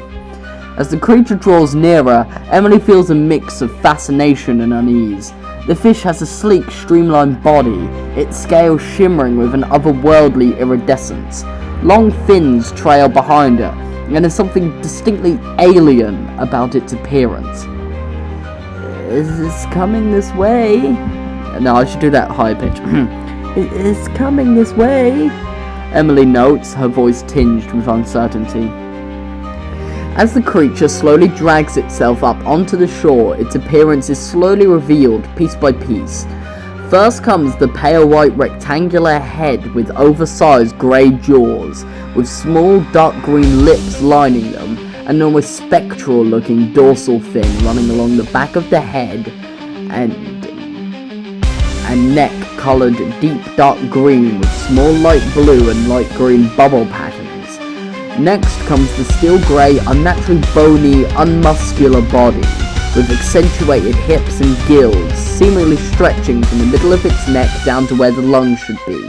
As the creature draws nearer, Emily feels a mix of fascination and unease. The fish has a sleek, streamlined body, its scales shimmering with an otherworldly iridescence. Long fins trail behind her, and there's something distinctly alien about its appearance. Is this coming this way? No, I should do that high pitch. It's coming this way, Emily notes, her voice tinged with uncertainty. As the creature slowly drags itself up onto the shore, its appearance is slowly revealed, piece by piece. First comes the pale white rectangular head with oversized grey jaws, with small dark green lips lining them, and an almost spectral looking dorsal fin running along the back of the head, and and neck coloured deep dark green with small light blue and light green bubble patterns. Next comes the steel grey, unnaturally bony, unmuscular body, with accentuated hips and gills, seemingly stretching from the middle of its neck down to where the lungs should be.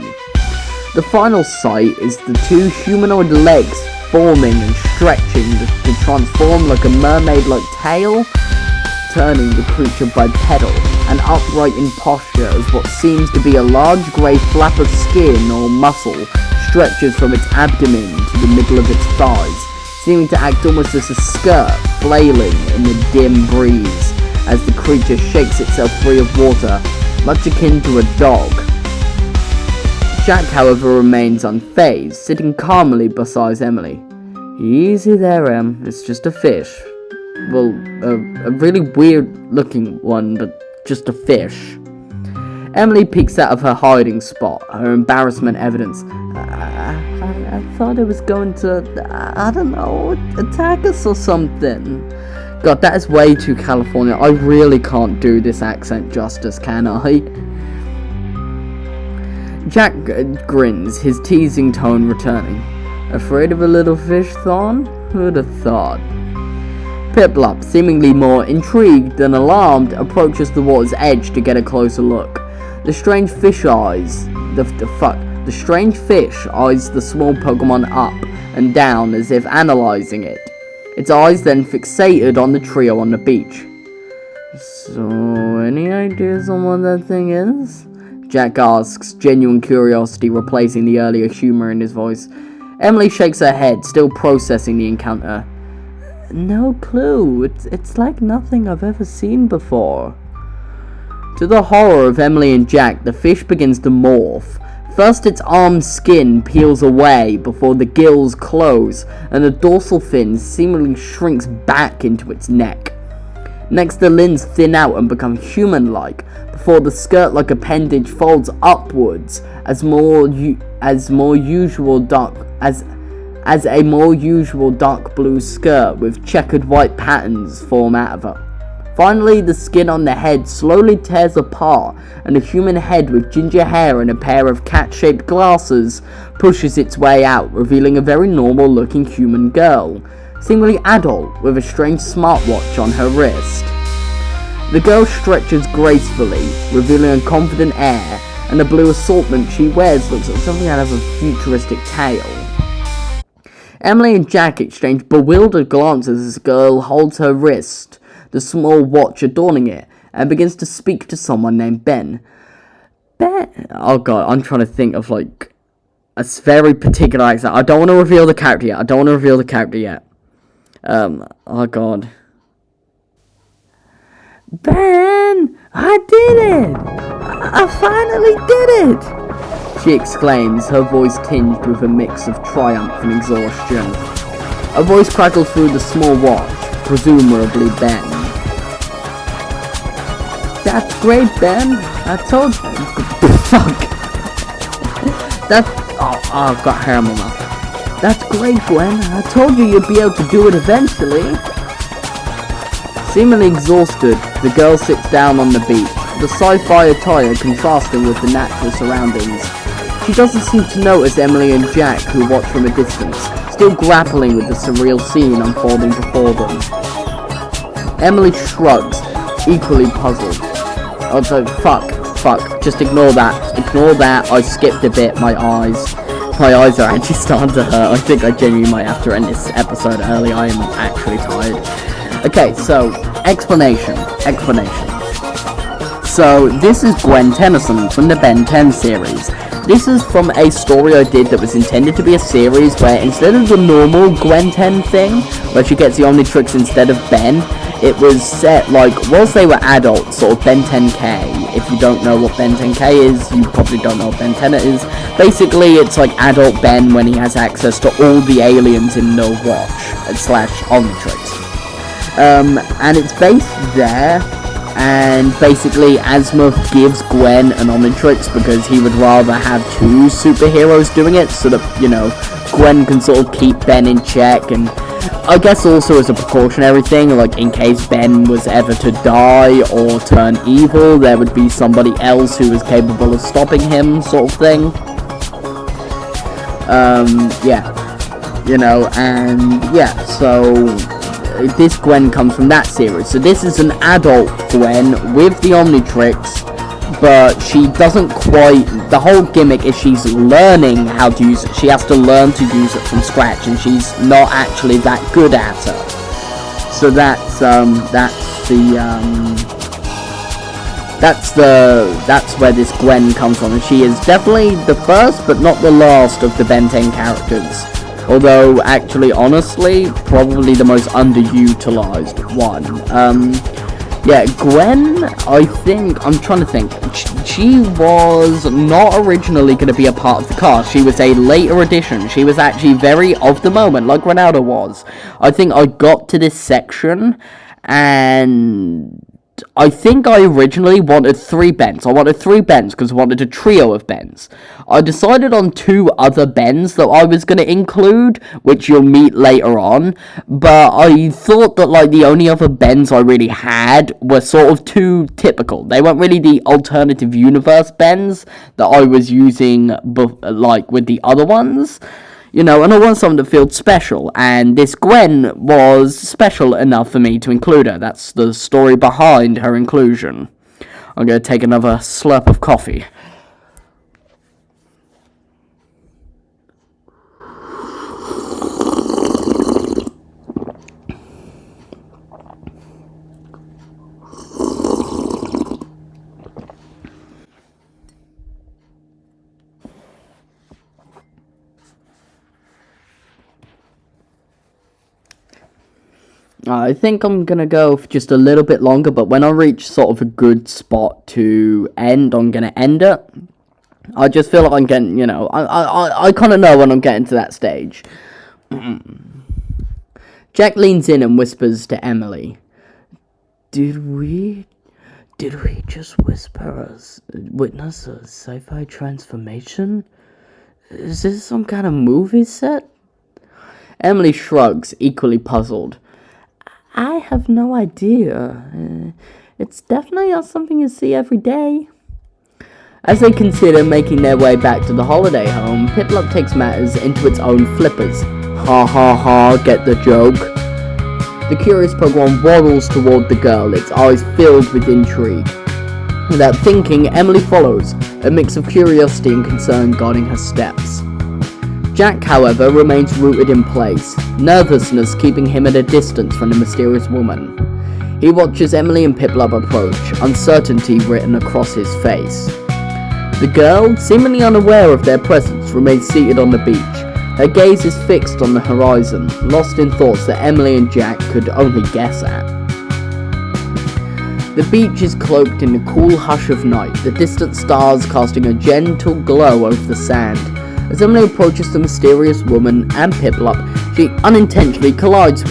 The final sight is the two humanoid legs forming and stretching to transform like a mermaid-like tail, turning the creature bipedal and upright in posture as what seems to be a large grey flap of skin or muscle stretches from its abdomen to the middle of its thighs, seeming to act almost as a skirt flailing in the dim breeze as the creature shakes itself free of water, much akin to a dog. Jack, however, remains unfazed, sitting calmly beside Emily. Easy there, Em, it's just a fish. Well, a really weird-looking one, but just a fish. Emily peeks out of her hiding spot, her embarrassment evidence. I thought it was going to, I don't know, attack us or something. God, that is way too California. I really can't do this accent justice, can I? Jack grins, his teasing tone returning. Afraid of a little fish, Thorn? Who'd have thought? Piplup, seemingly more intrigued than alarmed, approaches the water's edge to get a closer look. The strange fish eyes the strange fish eyes the small Pokemon up and down as if analysing it. Its eyes then fixated on the trio on the beach. So, any ideas on what that thing is? Jack asks, genuine curiosity replacing the earlier humour in his voice. Emily shakes her head, still processing the encounter. No clue. It's like nothing I've ever seen before. To the horror of Emily and Jack, the fish begins to morph. First, its arm skin peels away before the gills close, and the dorsal fin seemingly shrinks back into its neck. Next, the limbs thin out and become human-like, before the skirt-like appendage folds upwards as a more usual dark blue skirt with checkered white patterns form out of her. Finally, the skin on the head slowly tears apart, and a human head with ginger hair and a pair of cat-shaped glasses pushes its way out, revealing a very normal-looking human girl, seemingly adult, with a strange smartwatch on her wrist. The girl stretches gracefully, revealing a confident air, and the blue assortment she wears looks like something out of a futuristic tale. Emily and Jack exchange bewildered glances as the girl holds her wrist, the small watch adorning it, and begins to speak to someone named Ben. Ben? Oh god, I'm trying to think of like a very particular accent. I don't want to reveal the character yet. Oh god. Ben! I did it! I finally did it! She exclaims, her voice tinged with a mix of triumph and exhaustion. A voice crackles through the small watch, presumably Ben. That's great, Ben. I told you. Fuck. I've got hair in my mouth. That's great, Gwen. I told you you'd be able to do it eventually. Seemingly exhausted, the girl sits down on the beach, the sci-fi attire contrasting with the natural surroundings. She doesn't seem to notice Emily and Jack, who watch from a distance, still grappling with the surreal scene unfolding before them. Emily shrugs, equally puzzled. Also, fuck, just ignore that, I skipped a bit, my eyes are actually starting to hurt. I think I genuinely might have to end this episode early, I am actually tired. Okay, so, explanation. So, this is Gwen Tennyson from the Ben 10 series. This is from a story I did that was intended to be a series where instead of the normal Gwen 10 thing, where she gets the Omnitrix instead of Ben, it was set like, whilst they were adults, sort of Ben 10K. If you don't know what Ben 10K is, you probably don't know what Ben 10 is. Basically, it's like adult Ben when he has access to all the aliens in the watch, / Omnitrix. And it's based there, and basically Azimuth gives Gwen an Omnitrix because he would rather have two superheroes doing it, so that, you know, Gwen can sort of keep Ben in check, and I guess also as a precautionary thing, like in case Ben was ever to die or turn evil, there would be somebody else who was capable of stopping him, sort of thing. Yeah. So this Gwen comes from that series. So this is an adult Gwen with the Omnitrix, but she doesn't quite, the whole gimmick is she's learning how to use it. She has to learn to use it from scratch, and she's not actually that good at it. So that's where this Gwen comes from, and she is definitely the first but not the last of the Ben 10 characters. Although, actually, honestly, probably the most underutilized one. Gwen, I'm trying to think. She was not originally going to be a part of the cast. She was a later addition. She was actually very of the moment, like Ronaldo was. I think I got to this section, and I think I originally wanted 3 Bens. I wanted 3 Bens because I wanted a trio of Bens. I decided on 2 other Bens that I was going to include, which you'll meet later on, but I thought that the only other Bens I really had were sort of too typical. They weren't really the alternative universe Bens that I was using with the other ones. And I want something that felt special, and this Gwen was special enough for me to include her. That's the story behind her inclusion. I'm going to take another slurp of coffee. I think I'm gonna go for just a little bit longer, but when I reach sort of a good spot to end, I'm gonna end it. I just feel like I'm getting, I kind of know when I'm getting to that stage. Jack leans in and whispers to Emily, Did we just witness a sci-fi transformation? Is this some kind of movie set? Emily shrugs, equally puzzled. I have no idea. It's definitely not something you see every day. As they consider making their way back to the holiday home, Piplup takes matters into its own flippers. Ha ha ha, get the joke. The curious Pokemon waddles toward the girl, its eyes filled with intrigue. Without thinking, Emily follows, a mix of curiosity and concern guiding her steps. Jack, however, remains rooted in place, nervousness keeping him at a distance from the mysterious woman. He watches Emily and Piplup approach, uncertainty written across his face. The girl, seemingly unaware of their presence, remains seated on the beach. Her gaze is fixed on the horizon, lost in thoughts that Emily and Jack could only guess at. The beach is cloaked in the cool hush of night, the distant stars casting a gentle glow over the sand. As Emily approaches the mysterious woman and Piplup, she unintentionally collides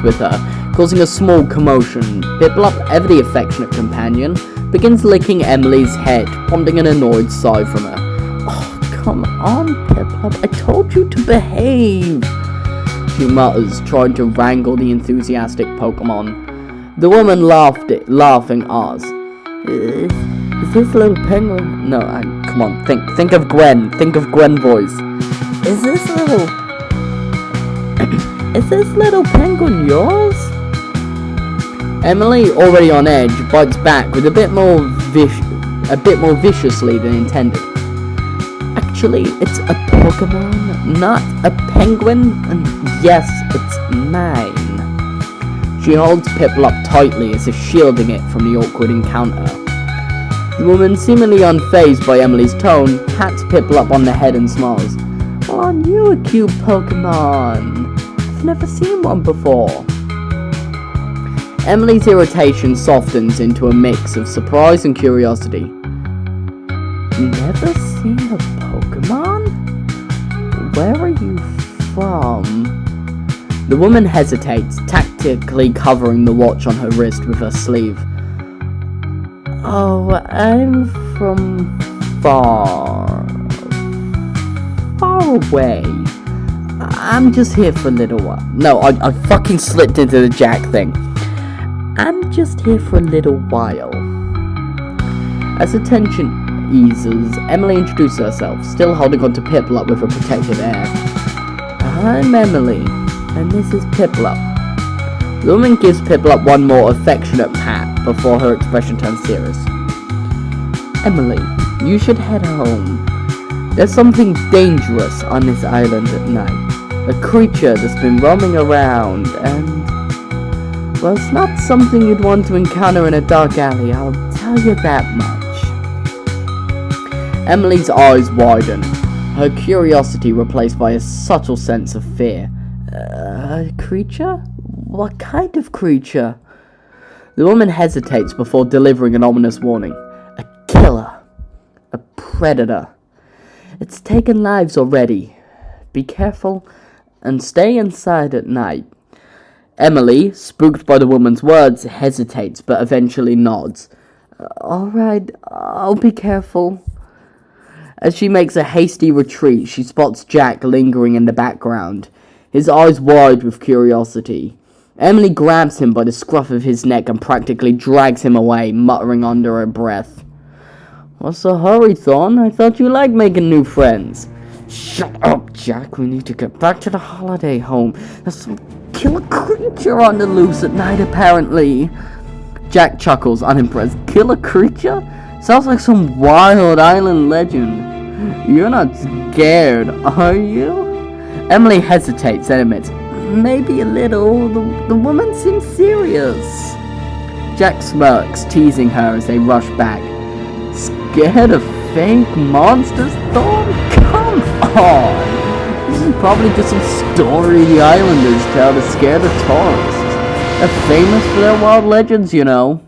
with her, causing a small commotion. Piplup, ever the affectionate companion, begins licking Emily's head, prompting an annoyed sigh from her. Oh, come on, Piplup, I told you to behave, she mutters, trying to wrangle the enthusiastic Pokemon. The woman laughing asks, Is this little penguin? No, come on, think of Gwen. Think of Gwen voice. Is this little penguin yours? Emily, already on edge, bites back with a bit more viciously than intended. Actually, it's a Pokemon, not a penguin, and yes, it's mine. She holds Piplup tightly as if shielding it from the awkward encounter. The woman, seemingly unfazed by Emily's tone, pats Piplup on the head and smiles. Aren't you a cute Pokemon? I've never seen one before. Emily's irritation softens into a mix of surprise and curiosity. Never seen a Pokemon? Where are you from? The woman hesitates, tactically covering the watch on her wrist with her sleeve. Oh, I'm from far away. I'm just here for a little while. No, I fucking slipped into the Jack thing. I'm just here for a little while. As the tension eases, Emily introduces herself, still holding on to Piplup with a protected air. I'm Emily, and this is Piplup. The woman gives Piplup one more affectionate pat before her expression turns serious. Emily, you should head home. There's something dangerous on this island at night. A creature that's been roaming around, and... well, it's not something you'd want to encounter in a dark alley, I'll tell you that much. Emily's eyes widen, her curiosity replaced by a subtle sense of fear. A creature? What kind of creature? The woman hesitates before delivering an ominous warning. A killer. A predator. It's taken lives already. Be careful and stay inside at night. Emily, spooked by the woman's words, hesitates but eventually nods. Alright, I'll be careful. As she makes a hasty retreat, she spots Jack lingering in the background, his eyes wide with curiosity. Emily grabs him by the scruff of his neck and practically drags him away, muttering under her breath. What's the hurry, Thorn? I thought you liked making new friends. Shut up, Jack. We need to get back to the holiday home. There's some killer creature on the loose at night, apparently. Jack chuckles, unimpressed. Killer creature? Sounds like some wild island legend. You're not scared, are you? Emily hesitates and admits, maybe a little. The woman seems serious. Jack smirks, teasing her as they rush back. Scared of fake monsters, Thorn? Come on! This is probably just some story the islanders tell to scare the tourists. They're famous for their wild legends, you know.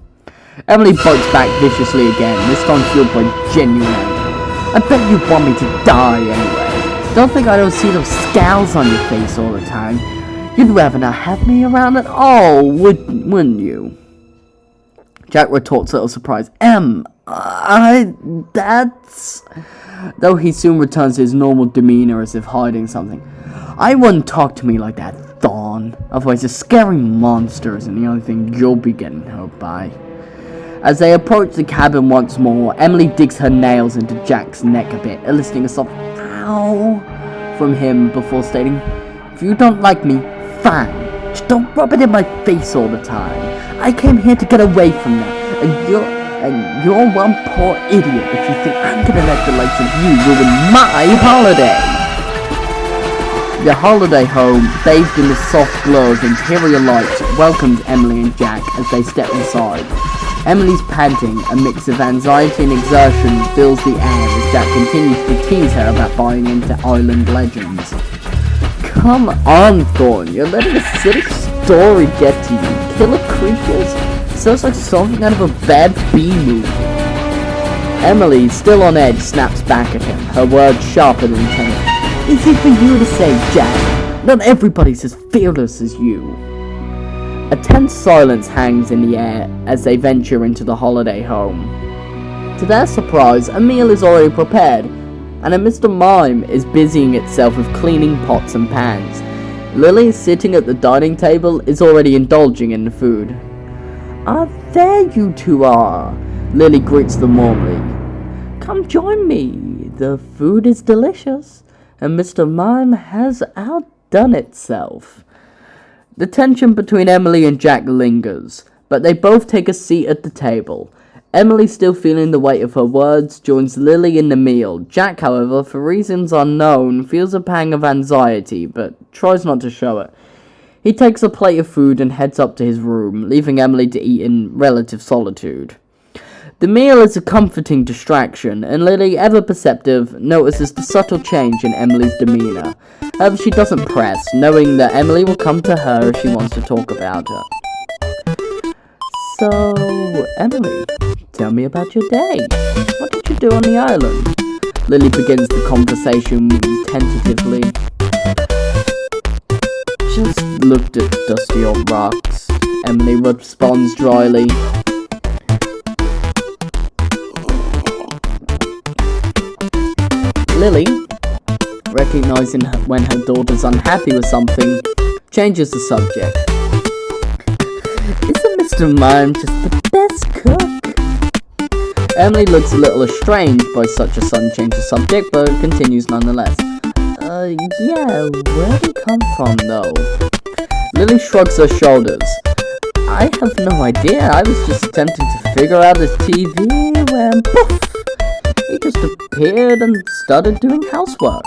Emily bites back viciously again, this time fueled by genuine anger. I bet you want me to die anyway. Don't think I don't see those scowls on your face all the time. You'd rather not have me around at all, wouldn't you? Jack retorts a little surprised. That's... Though he soon returns to his normal demeanor as if hiding something. I wouldn't talk to me like that, Thorn. Otherwise the scary monster isn't the only thing you'll be getting hurt by. As they approach the cabin once more, Emily digs her nails into Jack's neck a bit, eliciting a soft ow from him before stating, if you don't like me, fine. Just don't rub it in my face all the time. I came here to get away from that, and you're one poor idiot if you think I'm gonna let the likes of you ruin my holiday. The holiday home, bathed in the soft glow of imperial lights, welcomes Emily and Jack as they step inside. Emily's panting, a mix of anxiety and exertion fills the air as Jack continues to tease her about buying into island legends. Come on, Thorn, you're letting a silly story get to you. Killer creatures? Sounds like something out of a bad B-movie. Emily, still on edge, snaps back at him, her words sharper than intended. Easy for you to say, Jack. Not everybody's as fearless as you. A tense silence hangs in the air as they venture into the holiday home. To their surprise, a meal is already prepared, and a Mr. Mime is busying itself with cleaning pots and pans. Lily, sitting at the dining table, is already indulging in the food. Ah, there you two are! Lily greets them warmly. Come join me. The food is delicious, and Mr. Mime has outdone itself. The tension between Emily and Jack lingers, but they both take a seat at the table. Emily, still feeling the weight of her words, joins Lily in the meal. Jack, however, for reasons unknown, feels a pang of anxiety, but tries not to show it. He takes a plate of food and heads up to his room, leaving Emily to eat in relative solitude. The meal is a comforting distraction, and Lily, ever perceptive, notices the subtle change in Emily's demeanor. However, she doesn't press, knowing that Emily will come to her if she wants to talk about her. So, Emily, tell me about your day. What did you do on the island? Lily begins the conversation tentatively. Just looked at dusty old rocks. Emily responds dryly. Lily, recognizing when her daughter's unhappy with something, changes the subject. Isn't Mr. Mime just the best cook? Emily looks a little estranged by such a sudden change of subject, but continues nonetheless. Yeah, where'd he come from, though? Lily shrugs her shoulders. I have no idea. I was just attempting to figure out his TV when, poof, he just appeared and started doing housework.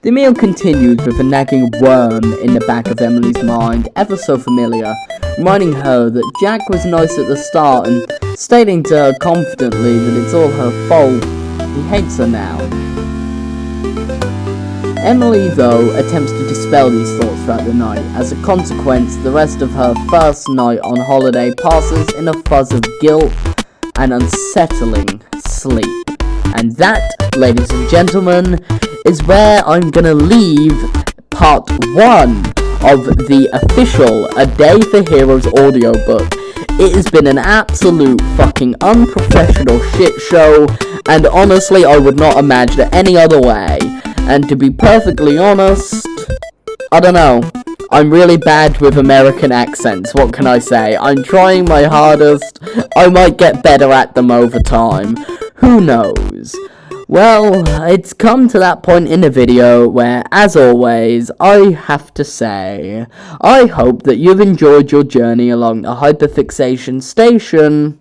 The meal continued with a nagging worm in the back of Emily's mind, ever so familiar, reminding her that Jack was nice at the start and stating to her confidently that it's all her fault. He hates her now. Emily, though, attempts to dispel these thoughts throughout the night. As a consequence, the rest of her first night on holiday passes in a fuzz of guilt and unsettling sleep. And that, ladies and gentlemen, is where I'm gonna leave part 1 of the official A Day for Heroes audiobook. It has been an absolute fucking unprofessional shit show, and honestly, I would not imagine it any other way. And to be perfectly honest, I don't know. I'm really bad with American accents, what can I say? I'm trying my hardest. I might get better at them over time. Who knows? Well, it's come to that point in the video where, as always, I have to say, I hope that you've enjoyed your journey along the hyperfixation station.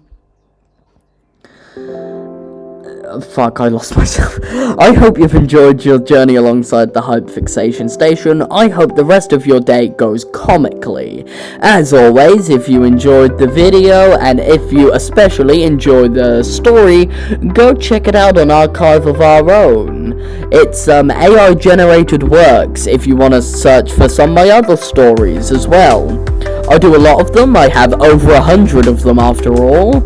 Fuck, I lost myself. I hope you've enjoyed your journey alongside the hyperfixation station. I hope the rest of your day goes comically. As always, if you enjoyed the video, and if you especially enjoyed the story, go check it out on Archive of Our Own. It's AI generated works if you want to search for some of my other stories as well. I do a lot of them. I have over 100 of them after all.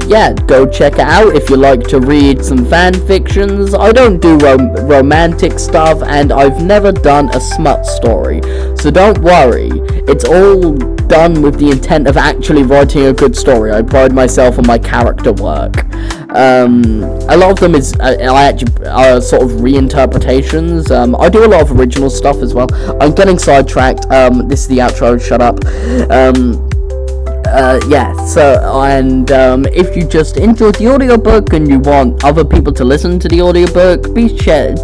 Yeah, go check it out if you like to read some fan fictions. I don't do romantic stuff, and I've never done a smut story, so don't worry. It's all done with the intent of actually writing a good story. I pride myself on my character work. A lot of them is sort of reinterpretations. I do a lot of original stuff as well. I'm getting sidetracked. This is the outro. Shut up. If you just enjoyed the audiobook and you want other people to listen to the audiobook, be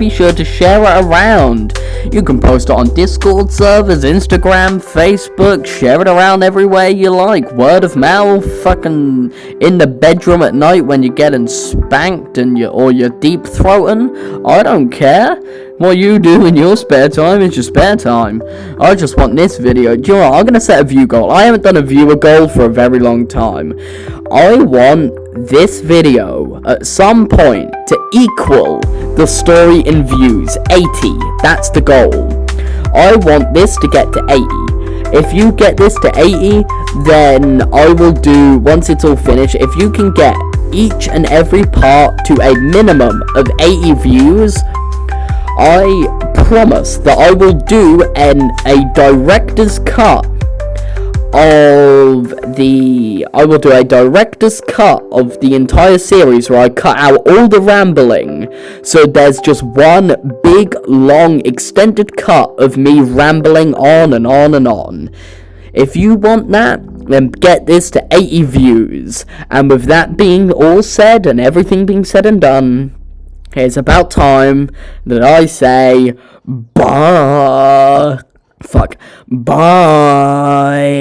sure to share it around. You can post it on Discord servers, Instagram, Facebook, share it around everywhere you like. Word of mouth, fucking in the bedroom at night when you're getting spanked and you're deep throating. I don't care. What you do in your spare time is your spare time. I just want this video. Do you know what? I'm going to set a view goal. I haven't done a viewer goal for a very long time. I want this video at some point to equal the story in views. 80. That's the goal. I want this to get to 80. If you get this to 80, then I will do, once it's all finished, if you can get each and every part to a minimum of 80 views, I promise that I will do a director's cut of the entire series where I cut out all the rambling, so there's just one big, long, extended cut of me rambling on and on and on. If you want that, then get this to 80 views. And with that being all said and everything being said and done, it's about time that I say bye. Bye.